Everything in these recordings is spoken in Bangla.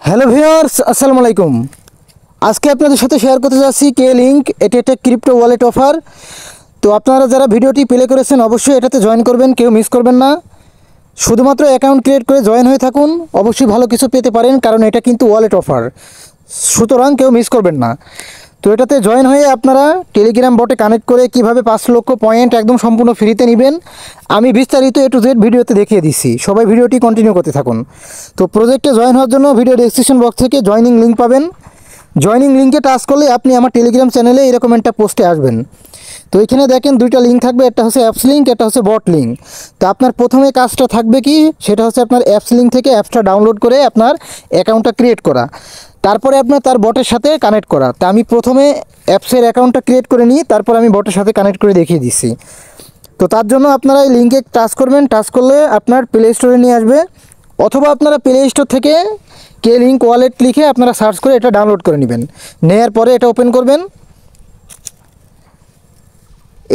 হ্যালো ভিউয়ার্স, আসসালামু আলাইকুম। আজকে আপনাদের সাথে শেয়ার করতে যাচ্ছি কে লিঙ্ক। এটি একটা ক্রিপ্টো ওয়ালেট অফার। তো আপনারা যারা ভিডিওটি প্লে করেছেন অবশ্যই এটাতে জয়েন করবেন, কেউ মিস করবেন না। শুধুমাত্র অ্যাকাউন্ট ক্রিয়েট করে জয়েন হয়ে থাকুন, অবশ্যই ভালো কিছু পেতে পারেন, কারণ এটা কিন্তু ওয়ালেট অফার, সুতরাং কেউ মিস করবেন না। তো এটাতে জয়েন হয়ে আপনারা টেলিগ্রাম বটে কানেক্ট করে কিভাবে 5 লক্ষ পয়েন্ট একদম সম্পূর্ণ ফ্রিতে নেবেন আমি বিস্তারিত A to Z ভিডিওতে দেখিয়ে দিচ্ছি। সবাই ভিডিওটি কন্টিনিউ করতে থাকুন। তো প্রজেক্টে জয়েন হওয়ার জন্য ভিডিও ডেসক্রিপশন বক্স থেকে জয়নিং লিঙ্ক পাবেন। জয়নিং লিঙ্কে টাচ করলে আপনি আমার টেলিগ্রাম চ্যানেলে এরকম একটা পোস্টে আসবেন। তো এখানে দেখেন দুইটা লিঙ্ক থাকবে, একটা হচ্ছে অ্যাপস লিঙ্ক, একটা হচ্ছে বট লিঙ্ক। তো আপনার প্রথমে কাজটা থাকবে কি, সেটা হচ্ছে আপনার অ্যাপস লিঙ্ক থেকে অ্যাপসটা ডাউনলোড করে আপনার অ্যাকাউন্টটা ক্রিয়েট করা, তারপরে আপনার তার বটের সাথে কানেক্ট করা। তা আমি প্রথমে অ্যাপসের অ্যাকাউন্টটা ক্রিয়েট করে নিই, তারপর আমি বটের সাথে কানেক্ট করে দেখিয়ে দিচ্ছি। তো তার জন্য আপনারা এই লিঙ্কে টাচ করবেন, টাচ করলে আপনার প্লে স্টোরে নিয়ে আসবে, অথবা আপনারা প্লে স্টোর থেকে কে লিঙ্ক ওয়ালেট লিখে আপনারা সার্চ করে এটা ডাউনলোড করে নেবেন। নেওয়ার পরে এটা ওপেন করবেন।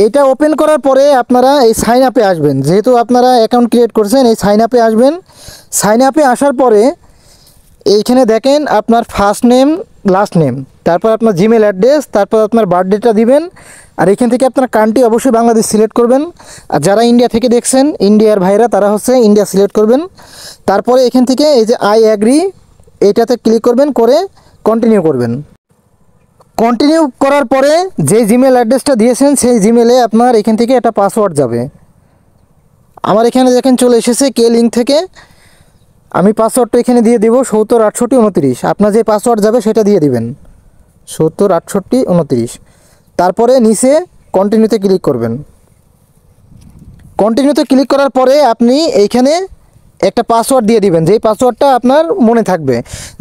এটা ওপেন করার পরে আপনারা এই সাইন আপে আসবেন। যেহেতু আপনারা অ্যাকাউন্ট ক্রিয়েট করছেন, এই সাইন আপে আসবেন। সাইন আপে আসার পরে এইখানে দেখেন আপনার ফার্স্ট নেম, লাস্ট নেম, তারপর আপনার জিমেল অ্যাড্রেস, তারপর আপনার বার্থডেটা দিবেন। আর এখান থেকে আপনার কান্ট্রি অবশ্যই বাংলাদেশ সিলেক্ট করবেন। আর যারা ইন্ডিয়া থেকে দেখছেন, ইন্ডিয়ার ভাইরা, তারা হচ্ছে ইন্ডিয়া সিলেক্ট করবেন। তারপরে এখান থেকে এই যে আই অ্যাগ্রি, এইটাতে ক্লিক করবেন, করে কন্টিনিউ করবেন। কন্টিনিউ করার পরে যে জিমেল অ্যাড্রেসটা দিয়েছেন সেই জিমেলে আপনার এখান থেকে একটা পাসওয়ার্ড যাবে। আমার এখানে দেখেন চলে এসেছে কে লিঙ্ক থেকে। আমি পাসওয়ার্ডটা এখানে দিয়ে দিব 706829। আপনার যে পাসওয়ার্ড যাবে সেটা দিয়ে দিবেন 706829। তারপরে নিচে কন্টিনিউতে ক্লিক করবেন। কন্টিনিউতে ক্লিক করার পরে আপনি এইখানে একটা পাসওয়ার্ড দিয়ে দিবেন, যেই পাসওয়ার্ডটা আপনার মনে থাকবে।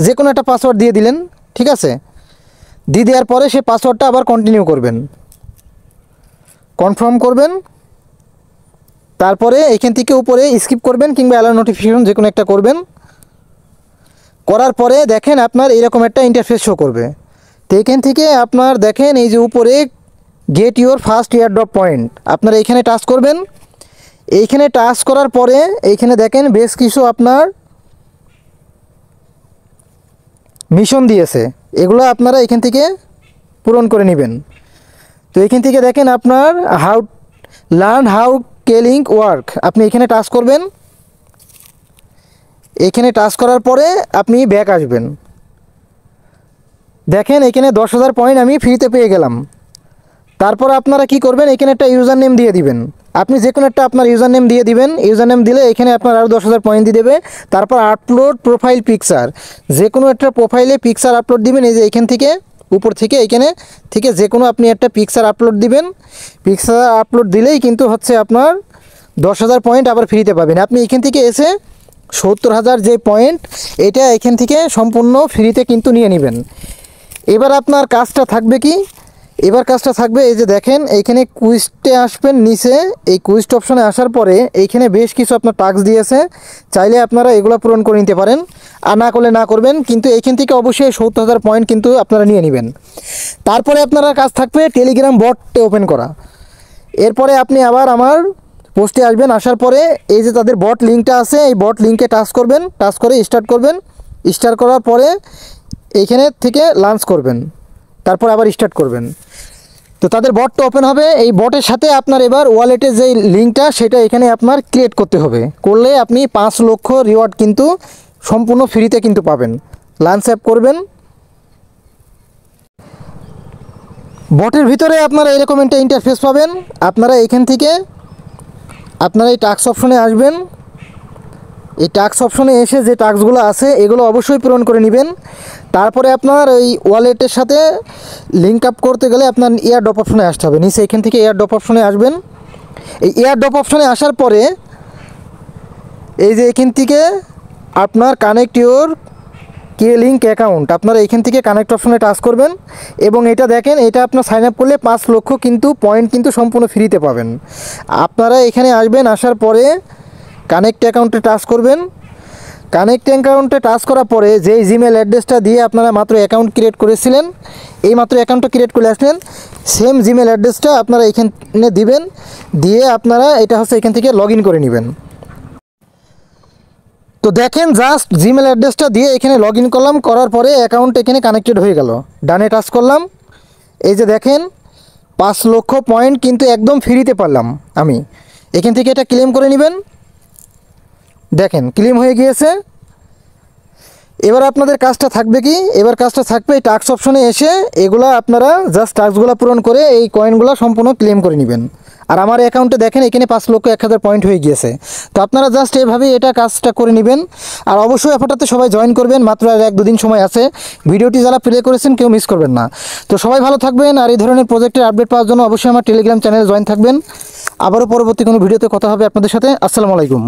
যে কোনো একটা পাসওয়ার্ড দিয়ে দিলেন, ঠিক আছে। দিয়ে দেওয়ার পরে সেই পাসওয়ার্ডটা আবার কন্টিনিউ করবেন, কনফার্ম করবেন। তারপরে এখান থেকে উপরে স্কিপ করবেন কিংবা অ্যালার্ম নোটিফিকেশন যে কোনো একটা করবেন। করার পরে দেখেন আপনার এরকম একটা ইন্টারফেস শো করবে। তো এখান থেকে আপনার দেখেন এই যে উপরে get your first airdrop point, আপনারা এখানে টাচ করবেন। এইখানে টাচ করার পরে এইখানে দেখেন বেশ কিছু আপনার মিশন দিয়েছে, এগুলো আপনারা এখান থেকে পূরণ করে নেবেন। তো এখান থেকে দেখেন আপনার learn how K link work, আপনি এখানে টাচ করবেন। এখানে টাচ করার পরে আপনি ব্যাক আসবেন। দেখেন এখানে 10,000 পয়েন্ট আমি ফ্রিতে পেয়ে গেলাম। তারপর আপনারা কি করবেন, এখানে একটা ইউজার নেম দিয়ে দিবেন। আপনি যে কোনো একটা আপনার ইউজার নেম দিয়ে দিবেন। ইউজার নেম দিলে এখানে আপনার আরও 10,000 পয়েন্ট দিয়ে দেবে। তারপর আপলোড প্রোফাইল পিকচার, যে কোনো একটা প্রোফাইলে পিকচার আপলোড দিবেন। এই যে এখান থেকে উপর থেকে এখানে থেকে যে কোনো আপনি একটা পিকচার আপলোড দিবেন। পিকচার আপলোড দিলেই কিন্তু হচ্ছে আপনার 10,000 পয়েন্ট আবার ফ্রিতে পাবেন। আপনি এখান থেকে এসে 70,000 যে পয়েন্ট, এটা এখান থেকে সম্পূর্ণ ফ্রিতে কিন্তু নিয়ে নেবেন। এবার আপনার কাজটা থাকবে কি, এবার কাজটা থাকবে এই যে দেখেন এইখানে কুইজটে আসবেন। নিচে এই কুইজট অপশনে আসার পরে এইখানে বেশ কিছু আপনার টাস্ক দিয়েছে, চাইলে আপনারা এগুলো পূরণ করে নিতে পারেন, আর না করলে না করবেন। কিন্তু এইখান থেকে অবশ্যই 70,000 পয়েন্ট কিন্তু আপনারা নিয়ে নেবেন। তারপরে আপনারা কাজ থাকবে টেলিগ্রাম বটে ওপেন করা। এরপরে আপনি আবার আমার পোস্টে আসবেন। আসার পরে এই যে তাদের বট লিঙ্কটা আছে, এই বট লিঙ্কে টাচ করবেন, টাচ করে স্টার্ট করবেন। স্টার্ট করার পরে এইখানে থেকে লঞ্চ করবেন, তারপর আবার স্টার্ট করবেন। তো তাদের বটটা ওপেন হবে। এই বটের সাথে আপনার এবার ওয়ালেটের যে লিঙ্কটা সেটা এখানে আপনার ক্রিয়েট করতে হবে। করলে আপনি 5 লক্ষ রিওয়ার্ড কিন্তু সম্পূর্ণ ফ্রিতে কিন্তু পাবেন। লঞ্চ অ্যাপ করবেন। বটের ভিতরে আপনারা এরকম একটা ইন্টারফেস পাবেন। আপনারা এখান থেকে আপনারা এই টাস্ক অপশনে আসবেন। এই টাস্ক অপশনে এসে যে টাস্কগুলো আছে এগুলো অবশ্যই পূরণ করে নেবেন। তারপরে আপনার এই ওয়ালেটের সাথে লিঙ্ক আপ করতে গেলে আপনার এয়ারড্রপ অপশনে আসতে হবে। নিচে এখান থেকে এয়ারড্রপ অপশনে আসবেন। এই এয়ারড্রপ অপশনে আসার পরে এই যে এখান থেকে আপনার connect your K link account, আপনারা এখান থেকে কানেক্ট অপশনে টাচ করবেন। এবং এটা দেখেন, এটা আপনার সাইন আপ করলে 5 লক্ষ কিন্তু পয়েন্ট কিন্তু সম্পূর্ণ ফ্রিতে পাবেন। আপনারা এখানে আসবেন, আসার পরে কানেক্ট অ্যাকাউন্টে টাচ করবেন। কানেক্ট অ্যাকাউন্টে টাচ করার পরে যেই জিমেল অ্যাড্রেসটা দিয়ে আপনারা মাত্র অ্যাকাউন্ট ক্রিয়েট করেছিলেন, এই মাত্র অ্যাকাউন্টটা ক্রিয়েট করে আসলেন, সেম জিমেল অ্যাড্রেসটা আপনারা এখানে দিবেন। দিয়ে আপনারা এটা হচ্ছে এখান থেকে লগ ইন করে নেবেন। তো তো দেখেন জাস্ট জিমেল অ্যাড্রেসটা দিয়ে এখানে লগ ইন করলাম, করার পরে অ্যাকাউন্ট এখানে কানেক্টেড হয়ে গেল। ডানে টাচ করলাম, এই যে দেখেন 5 লক্ষ পয়েন্ট কিন্তু একদম ফ্রিতে পারলাম আমি। এখান থেকে এটা ক্লেম করে নেবেন। দেখেন ক্লেম হয়ে গিয়েছে। এবার আপনাদের কাজটা থাকবে কি, এবার কাজটা থাকবে এই টাস্ক অপশনে এসে এগুলা আপনারা জাস্ট টাস্কগুলো পূরণ করে এই কয়েনগুলো সম্পূর্ণ ক্লেম করে নেবেন। আর আমার অ্যাকাউন্টে দেখেন এখানে 5,01,000 পয়েন্ট হয়ে গিয়েছে। তো আপনারা জাস্ট এভাবেই এটা কাজটা করে নেবেন। আর অবশ্যই এফোর্টাতে সবাই জয়েন করবেন, মাত্র আর 1-2 দিন সময় আছে। ভিডিওটি যারা প্লে করেছেন কেউ মিস করবেন না। তো সবাই ভালো থাকবেন, আর এই ধরনের প্রজেক্টের আপডেট পাওয়ার জন্য অবশ্যই আমার টেলিগ্রাম চ্যানেলে জয়েন থাকবেন। আবারও পরবর্তী কোনো ভিডিওতে কথা হবে আপনাদের সাথে। আসসালামু আলাইকুম।